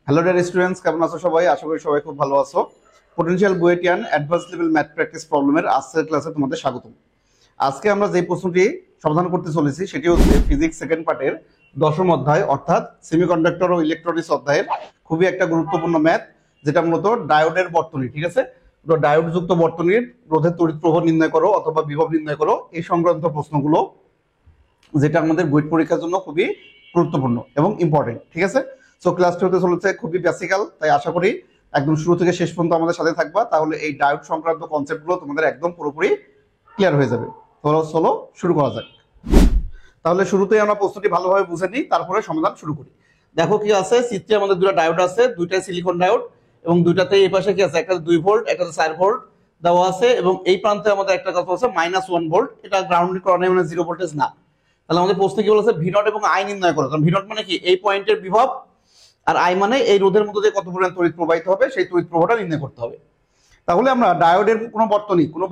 Hello dear students, কেমন আছো সবাই? আশা করি সবাই খুব ভালো আছো। পোটেনশিয়াল বুয়েটিয়ান অ্যাডভান্স লেভেল ম্যাথ প্র্যাকটিস প্রবলেমের আজকের ক্লাসে তোমাদের স্বাগতম। আজকে আমরা যে প্রশ্নটি সমাধান করতে চলেছি সেটি হচ্ছে ফিজিক্স সেকেন্ড পার্টের দশম অধ্যায় অর্থাৎ সেমিকন্ডাক্টর ও ইলেকট্রনিক্স অধ্যায়ের খুবই একটা গুরুত্বপূর্ণ ম্যাথ, যেটা মূলত ডায়োডের বর্তনী। ঠিক আছে, তো ডায়োড যুক্ত বর্তনীর রোধের তড়িৎ প্রবাহ নির্ণয় করো অথবা বিভব নির্ণয় করো, এই সংক্রান্ত প্রশ্নগুলো, যেটা আমাদের বুয়েট পরীক্ষার জন্য খুবই গুরুত্বপূর্ণ এবং ইম্পর্টেন্ট। ঠিক আছে, সো ক্লাসটি হতে চলেছে খুবই বেসিক্যাল, তাই আশা করি একদম শুরু থেকে শেষ পর্যন্ত আমাদের সাথে থাকবা, তাহলে এই ডায়োড সংক্রান্ত কনসেপ্টগুলো তোমাদের একদম পুরোপুরি ক্লিয়ার হয়ে যাবে। তো চলো শুরু করা যাক। তাহলে শুরুতেই আমরা প্রশ্নটি ভালোভাবে বুঝে নিই, তারপরে সমাধান শুরু করি। দেখো কি আছে চিত্রে, আমাদের দুটো ডায়োড আছে, দুইটাই সিলিকন ডায়োড এবং দুইটাতে এই পাশে কি আছে, একটা 2 ভোল্ট একটা 4 ভোল্ট দেওয়া আছে এবং এই প্রান্তে আমাদের একটা কথা আছে -1 ভোল্ট, এটা গ্রাউন্ড করা নেই, মানে জিরো ভোল্টেজ না। তাহলে আমাদের প্রশ্নে কি বলেছে, ভি নট এবং আই নির্ণয় করো। কারণ ভি নট মানে কি এই পয়েন্টের বিভব, আর আই মানে এই রোধের মধ্যে দিয়ে কত পরিমাণ তড়িৎ প্রবাহিত হবে, সেই তড়িৎ প্রবাহটা নির্ণয় করতে হবে। তাহলে আমরা ডায়োডের কোনো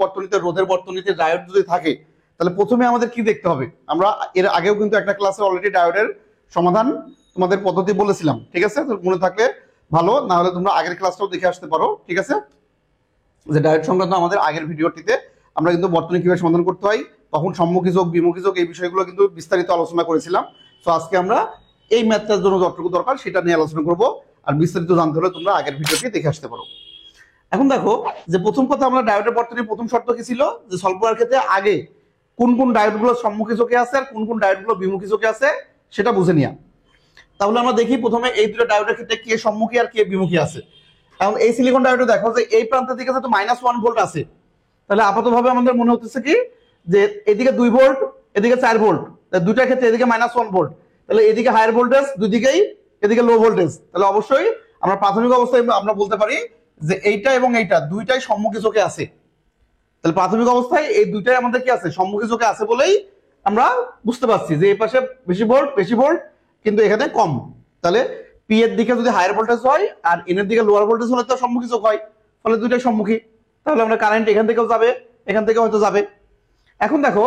বর্তনীতে রোধের বর্তনীতে ডায়োড যদি থাকে, তাহলে প্রথমে আমাদের কি দেখতে হবে, আমরা এর আগেও কিন্তু একটা ক্লাসে অলরেডি ডায়োডের সমাধান তোমাদের পদ্ধতি বলেছিলাম। ঠিক আছে, তো মনে থাকলে ভালো, না হলে তোমরা আগের ক্লাসটাও দেখে আসতে পারো। ঠিক আছে, যে ডায়োড সংক্রান্ত আমাদের আগের ভিডিওটিতে আমরা কিন্তু বর্তনী কিভাবে সমাধান করতে হয়, তখন সম্মুখী যোগ বিমুখী যোগ এই বিষয়গুলো কিন্তু বিস্তারিত আলোচনা করেছিলাম। তো আজকে আমরা এই ম্যাথটার জন্য যতটুকু দরকার সেটা নিয়ে আলোচনা করব, আর বিস্তারিত জানতে হলে তোমরা আগের ভিডিওটি দেখে আসতে পারো। এখন দেখো যে প্রথম কথা, আমরা ডায়োডের বর্তনীর প্রথম শর্ত কি ছিল, যে সলভ করার ক্ষেত্রে আগে কোন কোন ডায়োডগুলো সম্মুখী চোখে আছে আর কোন কোন ডায়োডগুলো বিমুখী চোখে আছে সেটা বুঝে নিয়া। তাহলে আমরা দেখি প্রথমে এই দুটো ডায়োডের ক্ষেত্রে কে সম্মুখী আর কে বিমুখী আছে। এখন এই সিলিকন ডায়োডে দেখো যে এই প্রান্তের দিকে তো -1 ভোল্ট আছে, তাহলে আপাতভাবে আমাদের মনে হতেছে কি যে এদিকে 2 ভোল্ট এদিকে 4 ভোল্ট, দুইটার ক্ষেত্রে এদিকে -1 ভোল্ট, তাহলে এদিকে হায়ার ভোল্টেজ দুই দিকেই, এদিকে লো ভোল্টেজ। তাহলে অবশ্যই আমরা প্রাথমিক অবস্থায় আমরা বলতে পারি যে এইটা এবং এইটা দুইটাই সম্মুখী চোখে আছে। তাহলে প্রাথমিক অবস্থায় এই দুইটাই আমাদের কি আছে, সম্মুখী চোখে আছে বলেই আমরা বুঝতে পারছি যে এই পাশে বেশি ভোল্ট কিন্তু এখানে কম। তাহলে পি এর দিকে যদি হায়ার ভোল্টেজ হয় আর এন এর দিকে লোয়ার ভোল্টেজ হলে তো সম্মুখী চোখ হয়, ফলে দুইটাই সম্মুখী। তাহলে আমরা কারেন্ট এখান থেকেও যাবে, এখান থেকে হয়তো যাবে। এখন দেখো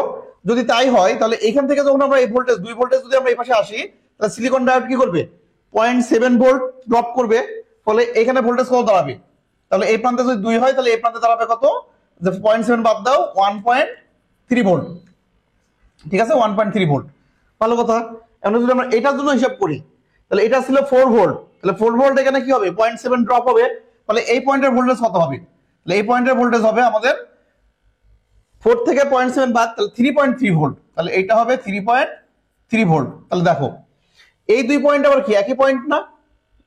যদি তাই হয়, তাহলে এখান থেকে যখন আমরা এই ভোল্টেজ 2 ভোল্টেজ যদি আমরা এই পাশে আসি, তাহলে সিলিকন ডায়োড কি করবে, 0.7 ভোল্ট ড্রপ করবে, ফলে এখানে ভোল্টেজ কত দাঁড়াবে, তাহলে এই প্রান্তে যদি 2 হয় তাহলে এই প্রান্তে দাঁড়াবে কত, যে 0.7 বাদ দাও 1.3 ভোল্ট। ঠিক আছে, 1.3 ভোল্ট, ভালো কথা। এখন যদি আমরা এটার জন্য হিসাব করি, তাহলে এটা ছিল 4 ভোল্ট, তাহলে 4 ভোল্ট এখানে কি হবে, 0.7 ড্রপ হবে, তাহলে এই পয়েন্টের ভোল্টেজ কত হবে, তাহলে এই পয়েন্টের ভোল্টেজ হবে আমাদের 4 থেকে 0.7 বাদ, তাহলে 3.3 ভোল্ট, তাহলে এইটা হবে 3.3 ভোল্ট। তাহলে দেখো এই দুই পয়েন্ট আবার কি একই পয়েন্ট না,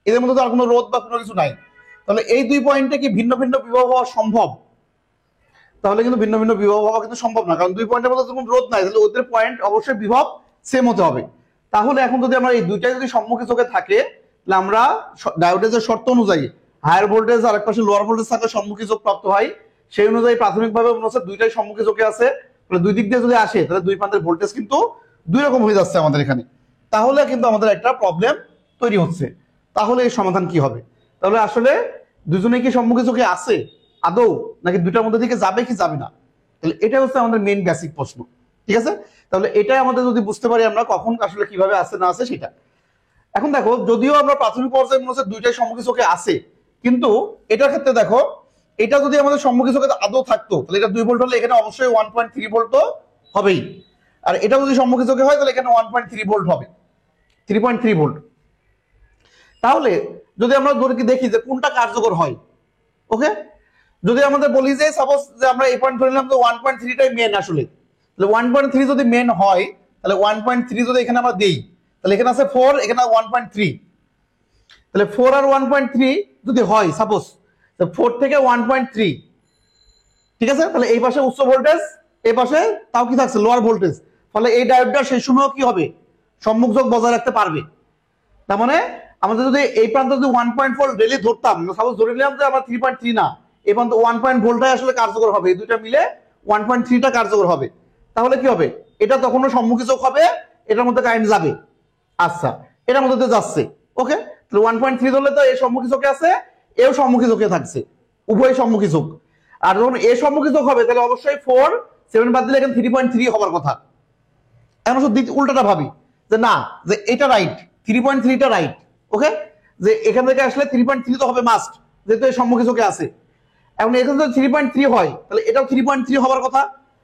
এদের মধ্যে তো আর কোনো রোধ বা কোনো কিছু নাই, তাহলে এই দুই পয়েন্টে কি ভিন্ন ভিন্ন বিভব হওয়া সম্ভব? তাহলে কিন্তু ভিন্ন ভিন্ন বিভব হওয়া কিন্তু সম্ভব না, কারণ দুই পয়েন্টের মধ্যে কোনো রোধ নাই, তাহলে ওদের পয়েন্ট অবশ্যই বিভব সেম হতে হবে। তাহলে এখন যদি আমরা এই দুইটাই যদি সম্মুখী চোখে থাকে, তাহলে আমরা ডায়োডের শর্ত অনুযায়ী হায়ার ভোল্টেজ আর একপাশে লোয়ার ভোল্টেজ থাকলে সম্মুখী চোখ প্রাপ্ত হয়, সেই অনুযায়ী প্রাথমিকভাবে মনে হচ্ছে দুইটাই সম্মুখী চোখে আছে, তাহলে দুই দিক দিয়ে যদি আসে তাহলে দুই প্রান্তের ভোল্টেজ কিন্তু দুই রকম হয়ে যাচ্ছে আমাদের এখানে। তাহলে কিন্তু আমাদের একটা প্রবলেম তৈরি হচ্ছে। তাহলে এই সমাধান কি হবে? তাহলে আসলে দুজনে কি সম্মুখী চোখে আছে আদৌ, নাকি দুটার মধ্যে দিকে যাবে কি যাবে না? তাহলে এটা হচ্ছে আমাদের মেইন বেসিক প্রশ্ন। ঠিক আছে, তাহলে এটাই আমাদের যদি বুঝতে পারি আমরা কখন আসলে কিভাবে আছে না আছে সেটা। এখন দেখো যদিও আমরা প্রাথমিক পর্যায়ে মনে হচ্ছে দুইটাই সম্মুখী চোখে আছে, কিন্তু এটার ক্ষেত্রে দেখো এটা যদি আমাদের সম্মুখী চোখে আদৌ থাকতো, তাহলে এটা 2 ভোল্ট হলে এখানে অবশ্যই 1.3 ভোল্ট তো হবেই, আর এটা যদি সম্মুখী চোখে হয় তাহলে এখানে 1.3 ভোল্ট হবে, 3.3 ভোল্ট। তাহলে যদি আমরা দেখি যে কোনটা কার্যকর হয়, ওকে, যদি আমাদের বলি যে সাপোজ যে আমরা এই পয়েন্ট ধরে নিলাম যে 1.3টাই মেন, আসলে তাহলে 1.3 যদি মেন হয়, তাহলে 1.3 যদি এখানে আমরা দেই, তাহলে এখানে আছে 4, এখানে 1.3, তাহলে 4 আর 1.3 যদি হয় সাপোজ, 4 থেকে 1.3, ঠিক আছে, তাহলে এই পাশে উচ্চ ভোল্টেজ, এই পাশে তাও কি থাকছে লোয়ার ভোল্টেজ, ফলে এই ডায়োডটা সেই সময় কি হবে, সম্মুখ যোগ বজায় রাখতে পারবে। তার মানে আমাদের যদি এই প্রান্তে যদি 1.4 ডেলি ধরতাম, সাপোজ ধরে নিলাম যে আমরা 3.3 না, এই প্রান্ত 1 ভোল্টটাই আসলে কার্যকর হবে, এই দুইটা মিলে 1.3টা কার্যকর হবে, তাহলে কি হবে, এটা তখনও সম্মুখী চোখ হবে, এটার মধ্যে কারেন্ট যাবে। আচ্ছা, এটার মধ্যে তো যাচ্ছে, ওকে, তাহলে 1.3 ধরলে তো এই সম্মুখী চোখে আছে, এও সম্মুখী চোখে থাকছে, উভয় সম্মুখী চোখ। আর যখন এ সম্মুখী চোখ হবে তাহলে অবশ্যই 4, 7 বাদ দিলে এখানে 3.3 হবার কথা। এখন শুধু উল্টাটা ভাবি যে না, যে এটা রাইট, 3.3টা রাইট, ওকে, যে এখান থেকে আসলে 3.3 তো হবে মাস্ট, যেহেতু এই সম্মুখী চোখে আছে। এখন এখানে যদি 3.3 হয় তাহলে এটাও 3.3 হওয়ার কথা।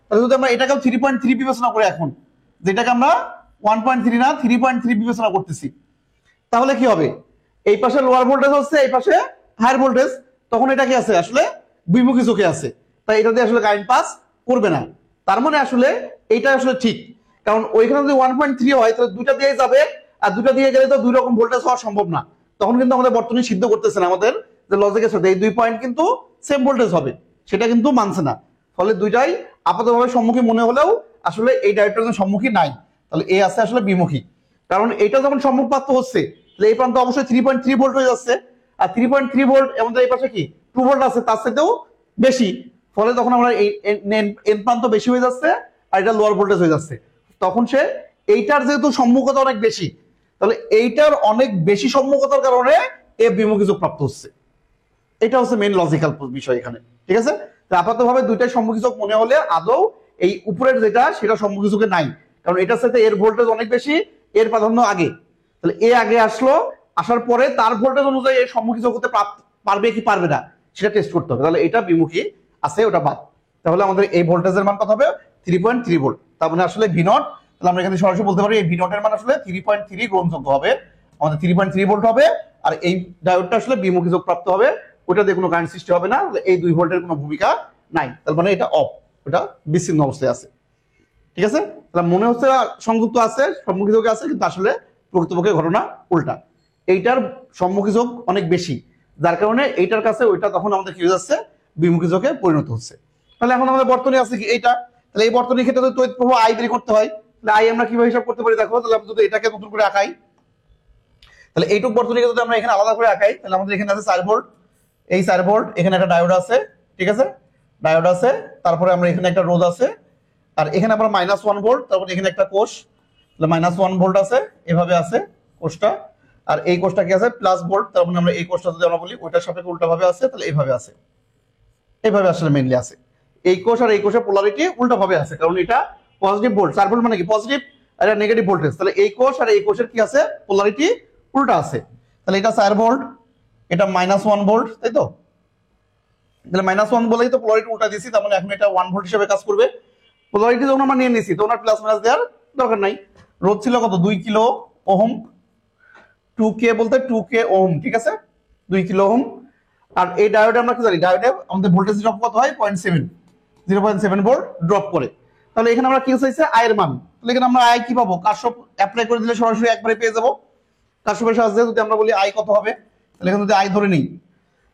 তাহলে যদি আমরা এটাকেও 3.3 বিবেচনা করি এখন, যেটাকে আমরা 1.3 না 3.3 বিবেচনা করতেছি, তাহলে কি হবে? এই পাশে লোয়ার ভোল্টেজ হচ্ছে, এই পাশে হায়ার ভোল্টেজ, তখন এটা কি আছে আসলে বিমুখী চোখে আছে, তাই এটা দিয়ে আসলে কারেন্ট পাস করবে না। তার মানে আসলে এইটা আসলে ঠিক, কারণ ওইখানে যদি 1.3 হয় তাহলে দুইটা দিয়ে যাবে, আর দুটা দিয়ে গেলে তো দুই রকম ভোল্টেজ হওয়া সম্ভব না। তখন কিন্তু আমাদের বর্তনী সিদ্ধ করতেছে না, আমাদের যে লজিকের সাথে এই দুই পয়েন্ট কিন্তু সেম ভোল্টেজ হবে, সেটা কিন্তু মানছে না। ফলে দুইটাই আপাতভাবে সম্মুখী মনে হলেও আসলে এই ডায়োডটার সম্মুখী নাই, তাহলে এ আছে আসলে বিমুখী। কারণ এটা যখন সম্মুখপাত হচ্ছে তাহলে এই প্রান্ত অবশ্যই 3.3 ভোল্ট হয়ে যাচ্ছে, আর 3.3 ভোল্ট আমাদের এই পাশে কি 2 ভোল্ট আছে, তার সাথেও বেশি। ফলে তখন আমরা এই এন প্রান্ত বেশি হয়ে যাচ্ছে আর এটা লোয়ার ভোল্টেজ হয়ে যাচ্ছে। তখন সে এইটার যেহেতু সম্মুখতা অনেক বেশি, তাহলে এইটার অনেক বেশি সম্মুখতার কারণে এ বিমুখী যোগ প্রাপ্ত হচ্ছে। এটা হচ্ছে মেইন লজিক্যাল বিষয় এখানে, ঠিক আছে? আপাতভাবে দুইটাই সম্মুখী যোগ মনে হলে আদৌ এই উপরের যেটা সেটা সম্মুখী যোগে নাই, কারণ এটার সাথে এর ভোল্টেজ অনেক বেশি, এর প্রাধান্য আগে। তাহলে এ আগে আসলো, আসার পরে তার ভোল্টেজ অনুযায়ী এর সম্মুখী যোগ হতে পারবে কি পারবে না সেটা টেস্ট করতে হবে। তাহলে এটা বিমুখী আছে, ওটা বাদ। তাহলে আমাদের এই ভোল্টেজের মান কত হবে? 3.3 ভোল্ট। তার মানে আসলে ভি নট, তাহলে আমরা এখানে সরাসরি বলতে পারি এই ভি নটের মান আসলে 3.3 গ্রহণযোগ্য হবে, আমাদের 3.3 ভোল্ট হবে। আর এই ডায়োডটা আসলে বিমুখী যোগ প্রাপ্ত হবে, ওটা দিয়ে কোনো কারেন্ট সৃষ্টি হবে না, এই 2 ভোল্টের কোনো ভূমিকা নাই। তার মানে এটা অফ, ওটা বিচ্ছিন্ন অবস্থায় আছে, ঠিক আছে? তাহলে মনে হচ্ছে সংযুক্ত আছে, সম্মুখী যোগে আছে, কিন্তু আসলে প্রকৃতপক্ষে ঘটনা উল্টা। এইটার সম্মুখী যোগ অনেক বেশি, যার কারণে এইটার কাছে ওইটা তখন আমাদের কি হয়ে যাচ্ছে? বিমুখী যোগে পরিণত হচ্ছে। তাহলে এখন আমাদের বর্তনী আছে কি এইটা, তাহলে এই বর্তনীর ক্ষেত্রে যদি তড়িৎ প্রবাহ আই বের করতে হয়, তাহলে আই আমরা কিভাবে হিসাব করতে পারি দেখো। তাহলে আমরা যদি এটাকে নতুন করে আঁকাই, তাহলে এইটুক বর্তনীকে যদি আমরা এখানে আলাদা করে আঁকাই, তাহলে আমাদের এখানে আছে 4 ভোল্ট, এই 4 ভোল্ট, এখানে একটা ডায়োড আছে, ঠিক আছে? ডায়োড আছে, তারপরে আমরা এখানে একটা রোধ আছে, আর এখানে আমরা -1 ভোল্ট, তারপরে এখানে একটা কোষ, তাহলে -1 ভোল্ট আছে, এভাবে আছে কোষটা। আর এই কোষটা কি আছে? প্লাস ভোল্ট, তার মানে আমরা এই কোষটা যদি আমরা বলি ওইটার সাপেক্ষে উল্টা ভাবে আছে, তাহলে এইভাবে আছে, এইভাবে আসলে মেইনলি আছে। এই কোষ আর এই কোষের পোলারিটি উল্টা ভাবে আছে, কারণ এটা পজিটিভ ভোল্ট, 4 ভোল্ট মানে কি পজিটিভ, আর এটা নেগেটিভ ভোল্টেজ। তাহলে এই কোষ আর এই কোষের কি আছে? পোলারিটি উল্টা আছে। তাহলে এটা 4 ভোল্ট, এটা -1 ভোল্ট, তাই তো? তাহলে -1 বলেই তো পোলারিটি উল্টা দিয়েছি, তার মানে এখন এটা 1 ভোল্ট হিসেবে কাজ করবে। পোলারিটি যখন আমরা নিয়ে নিয়েছি তখন আর প্লাস মাইনাস দেওয়ার দরকার নাই। রোধ ছিল কত? 2 কিলো ওহম, 2K বলতে 2K ওহম, ঠিক আছে? 2 কিলো ওহম। আর এই ডায়োডে আমরা কি জানি? ডায়োডে আমাদের ভোল্টেজ ড্রপ কত হয়? 0.7 ভোল্ট ড্রপ করে। তাহলে এখানে আমরা কি চাইছে? আই এর মান। তাহলে এখানে আমরা আই কি পাবো? কারশফ অ্যাপ্লাই করে দিলে সরাসরি একবারে পেয়ে যাবো। কারশফের সাহায্যে যদি আমরা বলি আই কত হবে, তাহলে এখানে যদি আই ধরে নিই,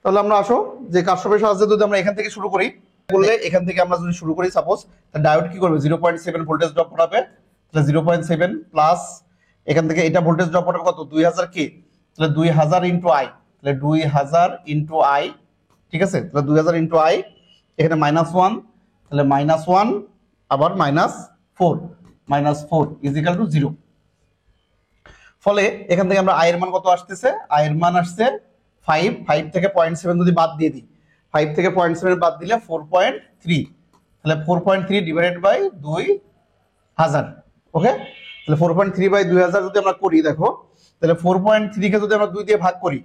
তাহলে আমরা আসো যে কারশফের সাহায্যে যদি আমরা এখান থেকে শুরু করি, বললে এখান থেকে আমরা যদি শুরু করি সাপোজ, তাহলে ডায়োড কি করবে? 0.7 ভোল্টেজ ড্রপ করাবে। তাহলে 0.7 প্লাস এখান থেকে এটা ভোল্টেজ ড্রপ করাবে কত? 2000 কে, তাহলে 2000 ইনটু আই, তাহলে 2000 ইনটু আই, ঠিক আছে? তাহলে 2000 ইনটু আই, এখানে -1, তাহলে -1 আবার -4 ইজ ইকুয়াল টু 0। ফলে এখান থেকে আমরা আই এর মান কত আসতেছে? আই এর মান আসছে 5 থেকে 0.7 যদি বাদ দিয়ে দিই, 5 থেকে 0.7 বাদ দিলে 4.3, তাহলে 4.3 ডিভাইডেড বাই 2000, ওকে? তাহলে 4.3 বাই 2000 যদি আমরা করি, দেখো তাহলে 4.3 কে যদি আমরা 2 দিয়ে ভাগ করি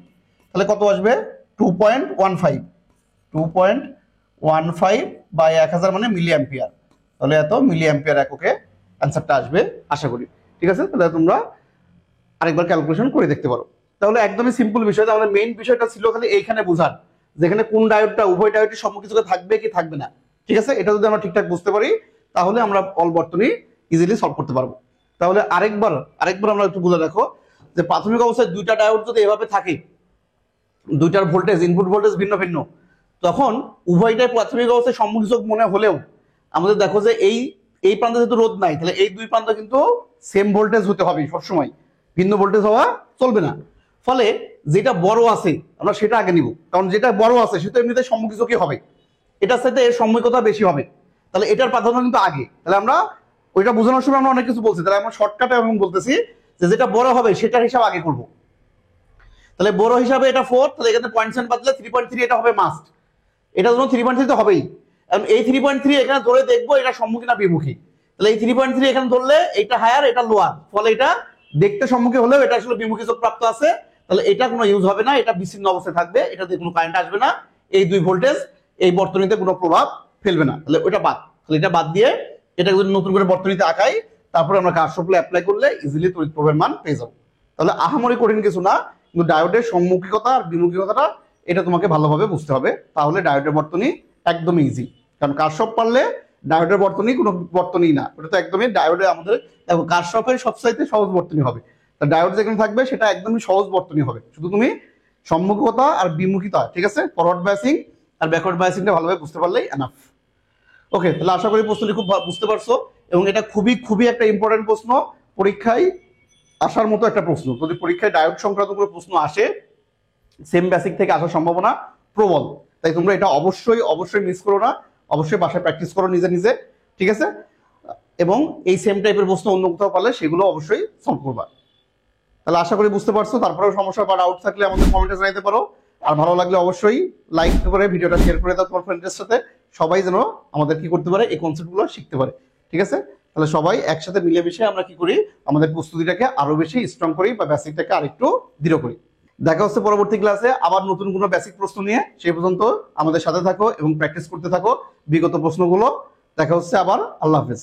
তাহলে কত আসবে? 2.15 বাই 1000 মানে মিলি অ্যাম্পিয়ার। তাহলে এত মিলি অ্যাম্পিয়ার এককে অ্যান্সারটা আসবে আশা করি, ঠিক আছে? তাহলে তোমরা আরেকবার ক্যালকুলেশন করে দেখতে পারো। তাহলে একদমই সিম্পল বিষয়, আমাদের মেইন বিষয়টা ছিল খালি এইখানে বোঝার, যেখানে কোন ডায়োডটা উভয় ডায়োডের সম্মুখী যোগে থাকবে কি থাকবে না, ঠিক আছে? এটা যদি আমরা ঠিকঠাক বুঝতে পারি তাহলে আমরা অল বর্তনী ইজিলি সলভ করতে পারবো। তাহলে আরেকবার আমরা একটু বুঝে রাখো যে প্রাথমিক অবস্থায় দুইটা ডায়োড যদি এভাবে থাকে, দুইটার ভোল্টেজ ইনপুট ভোল্টেজ ভিন্ন ভিন্ন, তখন উভয়টাই প্রাথমিক অবস্থায় সম্মুখী যোগ মনে হলেও আমাদের দেখো যে এই প্রান্তে যেহেতু রোধ নাই, তাহলে এই দুই প্রান্ত কিন্তু সেম ভোল্টেজ হতে হবে সবসময়, ভিন্ন ভোল্টেজ হওয়া চলবে না। ফলে যেটা বড় আছে আমরা সেটা আগে নিব, কারণ যেটা বড় আছে সেটা এমনিতে সম্মুখী যোগই হবে, এটার সাথে এর সম্মুখতা বেশি হবে, তাহলে এটার প্রাধান্য কিন্তু আগে। তাহলে আমরা ওইটা বোঝানোর সময় আমরা অনেক কিছু বলছি, তাহলে আমরা শর্টকাটে এখন বলতেছি যে যেটা বড় হবে সেটার হিসাব আগে করব। তাহলে বড় হিসাবে এটা 4, তাহলে এখানে 0.7 বাদলে 3.3 এটা হবে মাস্ট, এটার জন্য 3.3 তো হবেই। এখন এই 3.3 এখানে ধরে দেখবো এটা সম্মুখী না বিমুখী, তাহলে এই 3.3 এখানে ধরলে এটা হায়ার এটা লোয়ার, ফলে এটা দেখতে সম্মুখী হলেও এটা আসলে বিমুখী যোগ প্রাপ্ত আছে, তাহলে এটা কোনো ইউজ হবে না, এটা বিচ্ছিন্ন অবস্থায় থাকবে, এটাতে কোনো কারেন্ট আসবে না, এই 2 ভোল্টেজ এই বর্তনীতে কোনো প্রভাব ফেলবে না। তাহলে ওইটা বাদ, তাহলে এটা বাদ দিয়ে এটা যদি নতুন করে বর্তনীতে আঁকাই, তারপরে আমরা কারশফ ল অ্যাপ্লাই করলে ইজিলি তড়িৎ প্রবাহের মান পেয়ে যাবো। তাহলে আহামরি কঠিন কিছু না, কিন্তু ডায়োডের সম্মুখিকতা আর বিমুখিকতাটা এটা তোমাকে ভালোভাবে বুঝতে হবে, তাহলে ডায়োডের বর্তনী একদমই ইজি। কারণ কারশফ পারলে ডায়োডের বর্তনী কোনো বর্তনী না, ওটা তো একদমই ডায়োডে আমাদের দেখো কারশফের সবচাইতে সহজ বর্তনী হবে, তা ডায়োড যেখানে থাকবে সেটা একদমই সহজ বর্তনী হবে, শুধু তুমি সম্মুখিকতা আর বিমুখিতা, ঠিক আছে, ফরওয়ার্ড বায়াসিং আর ব্যাকওয়ার্ড বায়াসিংটা ভালোভাবে বুঝতে পারলেই এনাফ। ওকে, তাহলে আশা করি প্রশ্নটি খুব বুঝতে পারছো, এবং এটা খুবই খুবই একটা ইম্পর্টেন্ট প্রশ্ন, পরীক্ষায় আসার মতো একটা প্রশ্ন। যদি পরীক্ষায় ডায়োড সংক্রান্ত কোনো প্রশ্ন আসে সেম বেসিক থেকে আসার সম্ভাবনা প্রবল, তাই তোমরা এটা অবশ্যই অবশ্যই মিস করো না, অবশ্যই বাসায় প্র্যাকটিস করো নিজে নিজে, ঠিক আছে, এবং এই সেম টাইপের প্রশ্ন অন্য কোথাও পারলে সেগুলো অবশ্যই সলভ করবা। তাহলে আশা করি বুঝতে পারছো, তারপরেও সমস্যা বা ডাউট থাকলে আমাদের কমেন্টে জানাতে পারো, আর ভালো লাগলে অবশ্যই লাইক করে ভিডিওটা শেয়ার করে দাও তোমার ফ্রেন্ডদের সাথে, সবাই যেন আমাদের কি করতে পারে এই কনসেপ্টগুলো শিখতে পারে, ঠিক আছে। তাহলে সবাই একসাথে মিলেমিশে আমরা কি করি, আমাদের প্রস্তুতিটাকে আরো বেশি স্ট্রং করি বা বেসিকটাকে আরেকটু দৃঢ় করি। দেখা হচ্ছে পরবর্তী ক্লাসে আবার নতুন কোনো বেসিক প্রশ্ন নিয়ে, সেই পর্যন্ত আমাদের সাথে থাকো এবং প্র্যাকটিস করতে থাকো বিগত প্রশ্নগুলো। দেখা হচ্ছে আবার, আল্লাহ হাফেজ।